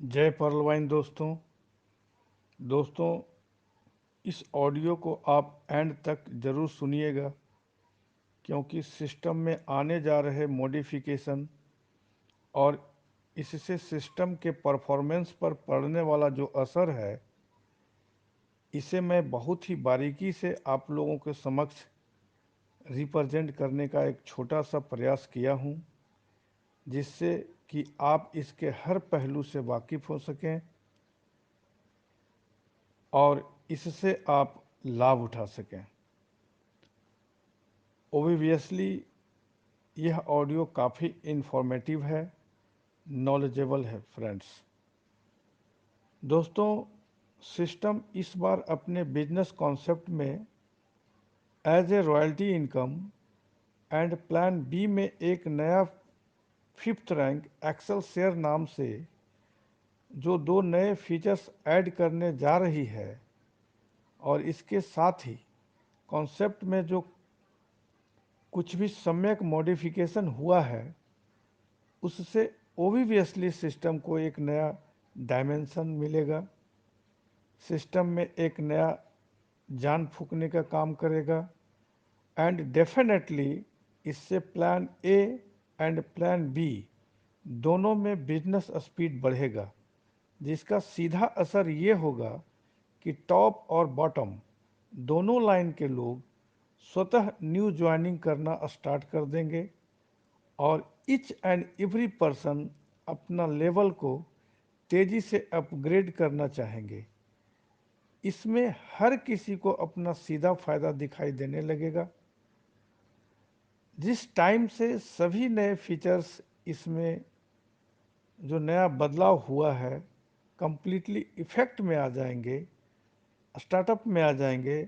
जय पर्लवाइन दोस्तों, इस ऑडियो को आप एंड तक ज़रूर सुनिएगा क्योंकि सिस्टम में आने जा रहे मॉडिफिकेशन और इससे सिस्टम के परफॉर्मेंस पर पड़ने वाला जो असर है, इसे मैं बहुत ही बारीकी से आप लोगों के समक्ष रिप्रेजेंट करने का एक छोटा सा प्रयास किया हूँ, जिससे कि आप इसके हर पहलू से वाकिफ़ हो सकें और इससे आप लाभ उठा सकें। ओबिवियसली यह ऑडियो काफ़ी इन्फॉर्मेटिव है, नॉलेजेबल है फ्रेंड्स। दोस्तों, सिस्टम इस बार अपने बिजनेस कॉन्सेप्ट में as a royalty income and plan B में एक नया फिफ्थ रैंक एक्सेल शेयर नाम से जो दो नए फीचर्स ऐड करने जा रही है और इसके साथ ही कॉन्सेप्ट में जो कुछ भी सम्यक मॉडिफिकेशन हुआ है, उससे ओबिवियसली सिस्टम को एक नया डायमेंशन मिलेगा, सिस्टम में एक नया जान फूंकने का काम करेगा एंड डेफिनेटली इससे plan A and plan B दोनों में बिजनेस स्पीड बढ़ेगा, जिसका सीधा असर ये होगा कि टॉप और बॉटम दोनों लाइन के लोग स्वतः न्यू ज्वाइनिंग करना स्टार्ट कर देंगे और ईच एंड एवरी पर्सन अपना लेवल को तेजी से अपग्रेड करना चाहेंगे। इसमें हर किसी को अपना सीधा फायदा दिखाई देने लगेगा। जिस टाइम से सभी नए फीचर्स इसमें जो नया बदलाव हुआ है कंप्लीटली इफेक्ट में आ जाएंगे, स्टार्टअप में आ जाएंगे,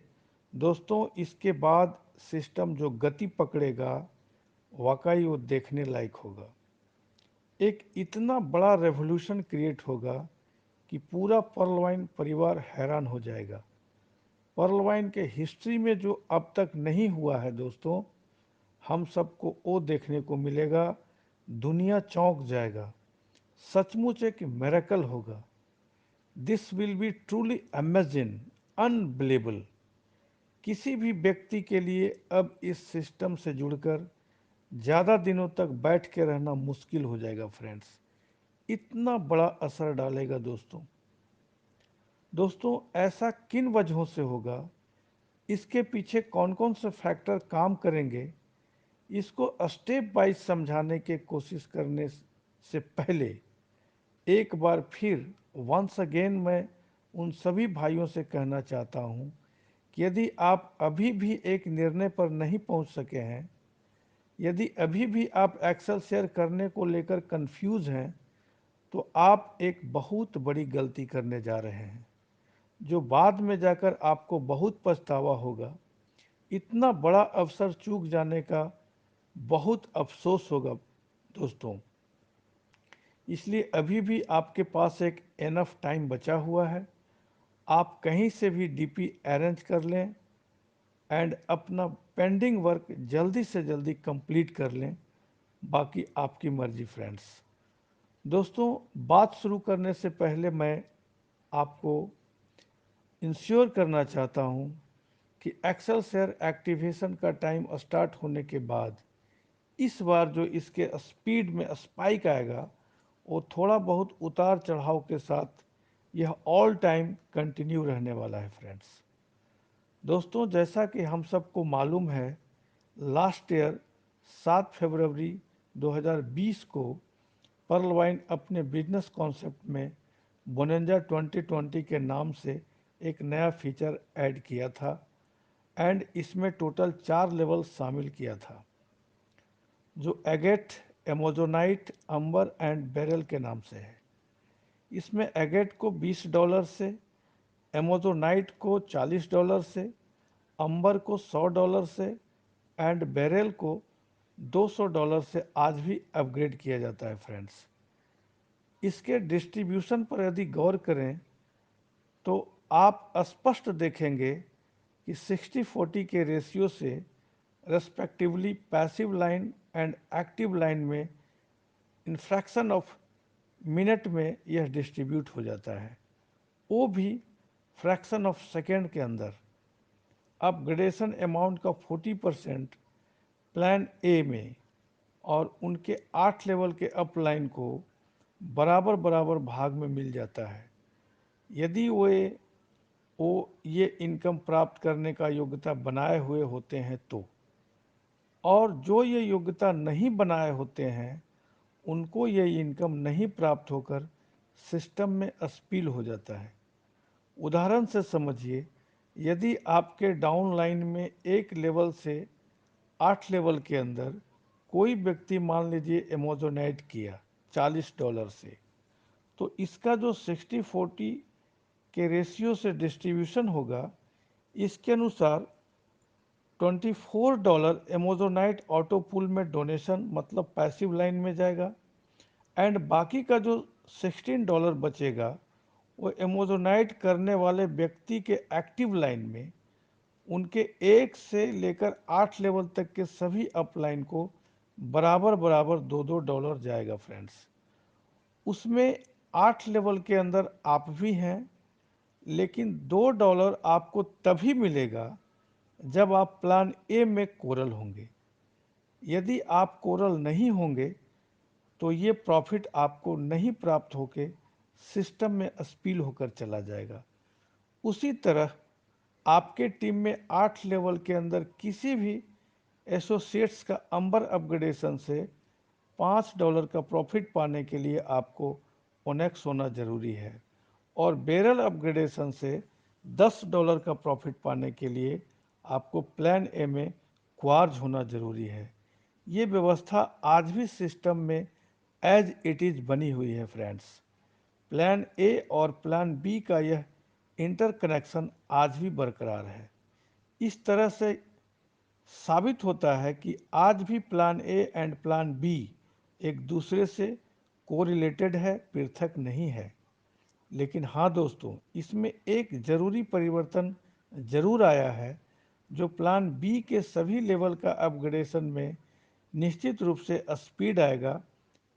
दोस्तों इसके बाद सिस्टम जो गति पकड़ेगा वाकई वो देखने लायक होगा। एक इतना बड़ा रेवोल्यूशन क्रिएट होगा कि पूरा पर्लवाइन परिवार हैरान हो जाएगा। पर्लवाइन के हिस्ट्री में जो अब तक नहीं हुआ है दोस्तों, हम सबको वो देखने को मिलेगा। दुनिया चौंक जाएगा, सचमुच एक मिरेकल होगा। This will be truly amazing, unbelievable. किसी भी व्यक्ति के लिए अब इस सिस्टम से जुड़कर ज़्यादा दिनों तक बैठ के रहना मुश्किल हो जाएगा फ्रेंड्स। इतना बड़ा असर डालेगा दोस्तों ऐसा किन वजहों से होगा, इसके पीछे कौन कौन से फैक्टर काम करेंगे, इसको स्टेप बाय समझाने की कोशिश करने से पहले एक बार फिर वंस अगेन मैं उन सभी भाइयों से कहना चाहता हूं कि यदि आप अभी भी एक निर्णय पर नहीं पहुंच सके हैं, यदि अभी भी आप एक्सेल शेयर करने को लेकर कंफ्यूज हैं, तो आप एक बहुत बड़ी गलती करने जा रहे हैं, जो बाद में जाकर आपको बहुत पछतावा होगा। इतना बड़ा अवसर चूक जाने का बहुत अफसोस होगा दोस्तों। इसलिए अभी भी आपके पास एक एनफ टाइम बचा हुआ है। आप कहीं से भी डीपी अरेंज कर लें एंड अपना पेंडिंग वर्क जल्दी से जल्दी कंप्लीट कर लें। बाकी आपकी मर्जी फ्रेंड्स। दोस्तों, बात शुरू करने से पहले मैं आपको इंश्योर करना चाहता हूं कि एक्सेल शेयर एक्टिवेशन का टाइम स्टार्ट होने के बाद इस बार जो इसके स्पीड में स्पाइक आएगा, वो थोड़ा बहुत उतार चढ़ाव के साथ यह ऑल टाइम कंटिन्यू रहने वाला है फ्रेंड्स। दोस्तों, जैसा कि हम सबको मालूम है, लास्ट ईयर 7 फरवरी 2020 को पर्लवाइन अपने बिजनेस कॉन्सेप्ट में बोनेंजा 2020 के नाम से एक नया फीचर ऐड किया था एंड इसमें टोटल 4 लेवल शामिल किया था, जो एगेट, एमोजोनाइट, अंबर एंड बेरल के नाम से है। इसमें एगेट को $20 से, एमोजोनाइट को $40 से, अंबर को $100 से एंड बेरल को $200 से आज भी अपग्रेड किया जाता है फ्रेंड्स। इसके डिस्ट्रीब्यूशन पर यदि गौर करें तो आप स्पष्ट देखेंगे कि 60-40 के रेशियो से respectively passive line and active line में इन्फ्रैक्शन ऑफ मिनट में यह डिस्ट्रीब्यूट हो जाता है, वो भी फ्रैक्शन ऑफ सेकेंड के अंदर। अपग्रेडेशन अमाउंट का 40% प्लान ए में और उनके 8 लेवल के अपलाइन को बराबर बराबर भाग में मिल जाता है। यदि वो ये इनकम प्राप्त करने का योग्यता बनाए हुए होते हैं तो, और जो ये योग्यता नहीं बनाए होते हैं उनको ये इनकम नहीं प्राप्त होकर सिस्टम में अस्पील हो जाता है। उदाहरण से समझिए, यदि आपके डाउन लाइन में एक लेवल से 8 लेवल के अंदर कोई व्यक्ति मान लीजिए एमोजोनाइट किया $40 से, तो इसका जो 60-40 के रेशियो से डिस्ट्रीब्यूशन होगा, इसके अनुसार $24 एमोजोनाइट ऑटो पूल में डोनेशन मतलब पैसिव लाइन में जाएगा, एंड बाकी का जो $16 बचेगा वो एमोजोनाइट करने वाले व्यक्ति के एक्टिव लाइन में उनके 1 से लेकर 8 लेवल तक के सभी अपलाइन को बराबर बराबर $2 जाएगा फ्रेंड्स। उसमें 8 लेवल के अंदर आप भी हैं, लेकिन $2 आपको तभी मिलेगा जब आप प्लान ए में कोरल होंगे। यदि आप कोरल नहीं होंगे तो ये प्रॉफिट आपको नहीं प्राप्त होके सिस्टम में स्पिल होकर चला जाएगा। उसी तरह आपके टीम में 8 लेवल के अंदर किसी भी एसोसिएट्स का अंबर अपग्रेडेशन से $5 का प्रॉफिट पाने के लिए आपको ओनेक्स होना जरूरी है, और बैरल अपग्रेडेशन से $10 का प्रॉफिट पाने के लिए आपको प्लान ए में क्वार्ज होना जरूरी है। ये व्यवस्था आज भी सिस्टम में एज इट इज बनी हुई है फ्रेंड्स। प्लान ए और प्लान बी का यह इंटरकनेक्शन आज भी बरकरार है। इस तरह से साबित होता है कि आज भी plan A and plan B एक दूसरे से कोरिलेटेड है, पृथक नहीं है। लेकिन हाँ दोस्तों, इसमें एक जरूरी परिवर्तन जरूर आया है, जो प्लान बी के सभी लेवल का अपग्रेडेशन में निश्चित रूप से स्पीड आएगा,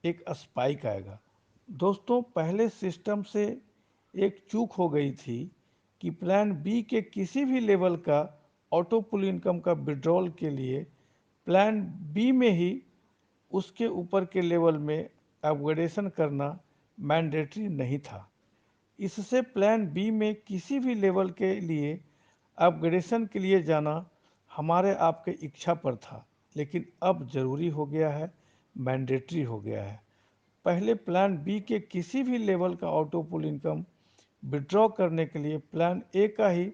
एक स्पाइक आएगा। दोस्तों, पहले सिस्टम से एक चूक हो गई थी कि प्लान बी के किसी भी लेवल का ऑटो पुल इनकम का विड्रॉल के लिए प्लान बी में ही उसके ऊपर के लेवल में अपग्रेडेशन करना मैंडेटरी नहीं था। इससे प्लान बी में किसी भी लेवल के लिए अपग्रेडेशन के लिए जाना हमारे आपके इच्छा पर था, लेकिन अब जरूरी हो गया है, मैंडेटरी हो गया है। पहले प्लान बी के किसी भी लेवल का ऑटो पुल इनकम विड्रॉ करने के लिए प्लान ए का ही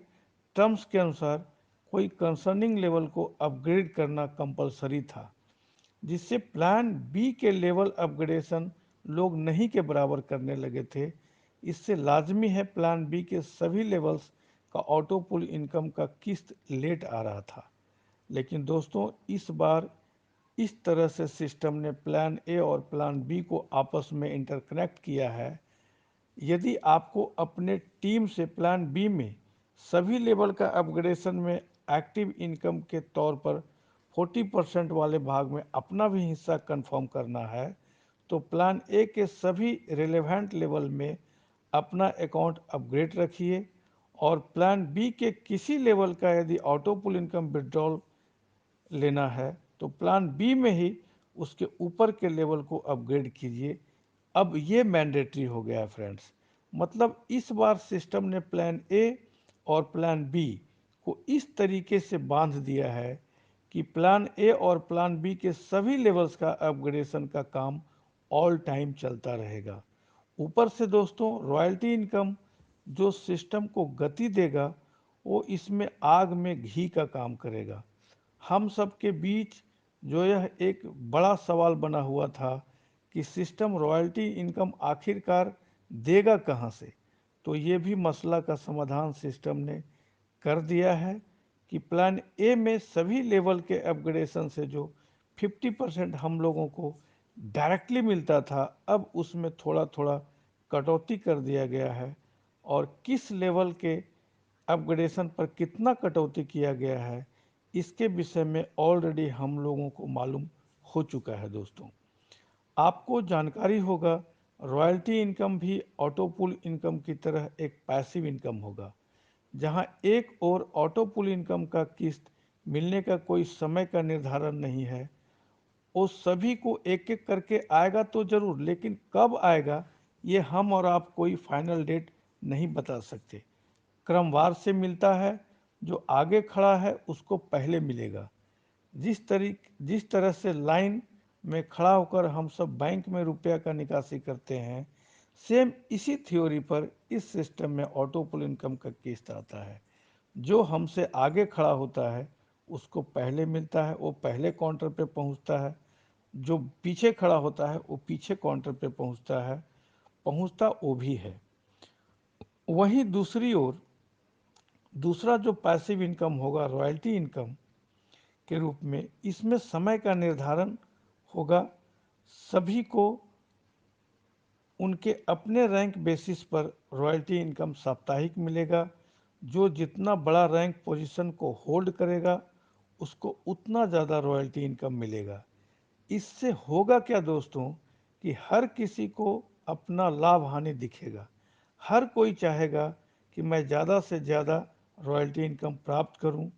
टर्म्स के अनुसार कोई कंसर्निंग लेवल को अपग्रेड करना कंपलसरी था, जिससे प्लान बी के लेवल अपग्रेडेशन लोग नहीं के बराबर करने लगे थे। इससे लाजमी है प्लान बी के सभी लेवल्स का ऑटो पुल इनकम का किस्त लेट आ रहा था। लेकिन दोस्तों, इस बार इस तरह से सिस्टम ने प्लान ए और प्लान बी को आपस में इंटरकनेक्ट किया है। यदि आपको अपने टीम से प्लान बी में सभी लेवल का अपग्रेडेशन में एक्टिव इनकम के तौर पर 40% वाले भाग में अपना भी हिस्सा कंफर्म करना है, तो प्लान ए के सभी रिलेवेंट लेवल में अपना अकाउंट अपग्रेड रखिए, और प्लान बी के किसी लेवल का यदि ऑटो पुल इनकम विड्रॉल लेना है तो प्लान बी में ही उसके ऊपर के लेवल को अपग्रेड कीजिए। अब ये मैंडेटरी हो गया है फ्रेंड्स। मतलब इस बार सिस्टम ने प्लान ए और प्लान बी को इस तरीके से बांध दिया है कि प्लान ए और प्लान बी के सभी लेवल्स का अपग्रेडेशन का काम ऑल टाइम चलता रहेगा। ऊपर से दोस्तों, रॉयल्टी इनकम जो सिस्टम को गति देगा, वो इसमें आग में घी का काम करेगा। हम सब के बीच जो यह एक बड़ा सवाल बना हुआ था कि सिस्टम रॉयल्टी इनकम आखिरकार देगा कहां से, तो ये भी मसला का समाधान सिस्टम ने कर दिया है कि प्लान ए में सभी लेवल के अपग्रेडेशन से जो 50% हम लोगों को डायरेक्टली मिलता था, अब उसमें थोड़ा थोड़ा कटौती कर दिया गया है, और किस लेवल के अपग्रेडेशन पर कितना कटौती किया गया है इसके विषय में ऑलरेडी हम लोगों को मालूम हो चुका है। दोस्तों, आपको जानकारी होगा रॉयल्टी इनकम भी ऑटो पुल इनकम की तरह एक पैसिव इनकम होगा, जहां एक और ऑटो पुल इनकम का किस्त मिलने का कोई समय का निर्धारण नहीं है। वो सभी को एक एक करके आएगा तो जरूर, लेकिन कब आएगा ये हम और आप कोई फाइनल डेट नहीं बता सकते। क्रमवार से मिलता है, जो आगे खड़ा है उसको पहले मिलेगा। जिस तरह से लाइन में खड़ा होकर हम सब बैंक में रुपया का निकासी करते हैं, सेम इसी थ्योरी पर इस सिस्टम में ऑटो पुल इनकम का किस्त आता है। जो हमसे आगे खड़ा होता है उसको पहले मिलता है, वो पहले काउंटर पे पहुंचता है। जो पीछे खड़ा होता है वो पीछे काउंटर पे पहुंचता वो भी है। वहीं दूसरी ओर दूसरा जो पैसिव इनकम होगा रॉयल्टी इनकम के रूप में, इसमें समय का निर्धारण होगा। सभी को उनके अपने रैंक बेसिस पर रॉयल्टी इनकम साप्ताहिक मिलेगा। जो जितना बड़ा रैंक पोजीशन को होल्ड करेगा उसको उतना ज़्यादा रॉयल्टी इनकम मिलेगा। इससे होगा क्या दोस्तों, कि हर किसी को अपना लाभ हानि दिखेगा। हर कोई चाहेगा कि मैं ज़्यादा से ज़्यादा रॉयल्टी इनकम प्राप्त करूं,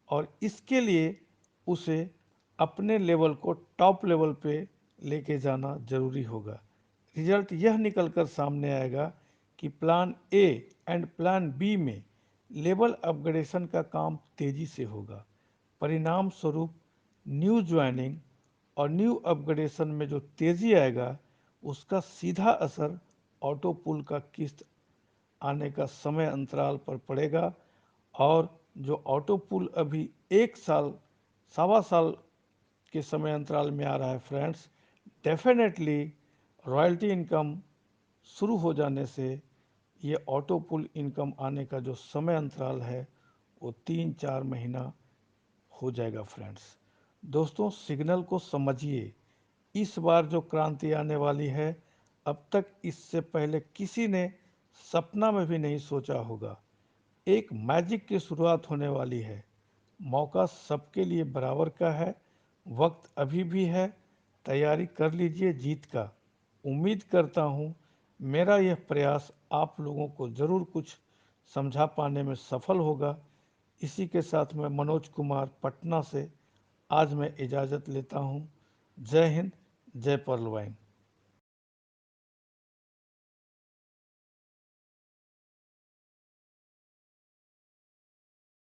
और इसके लिए उसे अपने लेवल को टॉप लेवल पे लेके जाना जरूरी होगा। रिजल्ट यह निकलकर सामने आएगा कि plan A and plan B में लेवल अपग्रेडेशन का काम तेजी से होगा। परिणाम स्वरूप न्यू ज्वाइनिंग और न्यू अपग्रेडेशन में जो तेजी आएगा उसका सीधा असर ऑटो पुल का किस्त आने का समय अंतराल पर पड़ेगा। और जो ऑटो पुल अभी 1 साल, सवा साल के समय अंतराल में आ रहा है फ्रेंड्स, डेफिनेटली रॉयल्टी इनकम शुरू हो जाने से ये ऑटो पुल इनकम आने का जो समय अंतराल है वो 3-4 महीना हो जाएगा फ्रेंड्स। दोस्तों, सिग्नल को समझिए। इस बार जो क्रांति आने वाली है, अब तक इससे पहले किसी ने सपना में भी नहीं सोचा होगा। एक मैजिक की शुरुआत होने वाली है। मौका सबके लिए बराबर का है। वक्त अभी भी है। तैयारी कर लीजिए जीत का। उम्मीद करता हूँ मेरा यह प्रयास आप लोगों को ज़रूर कुछ समझा पाने में सफल होगा। इसी के साथ मैं मनोज कुमार पटना से आज मैं इजाज़त लेता हूँ। जय हिंद, जय पर्ल वाइन।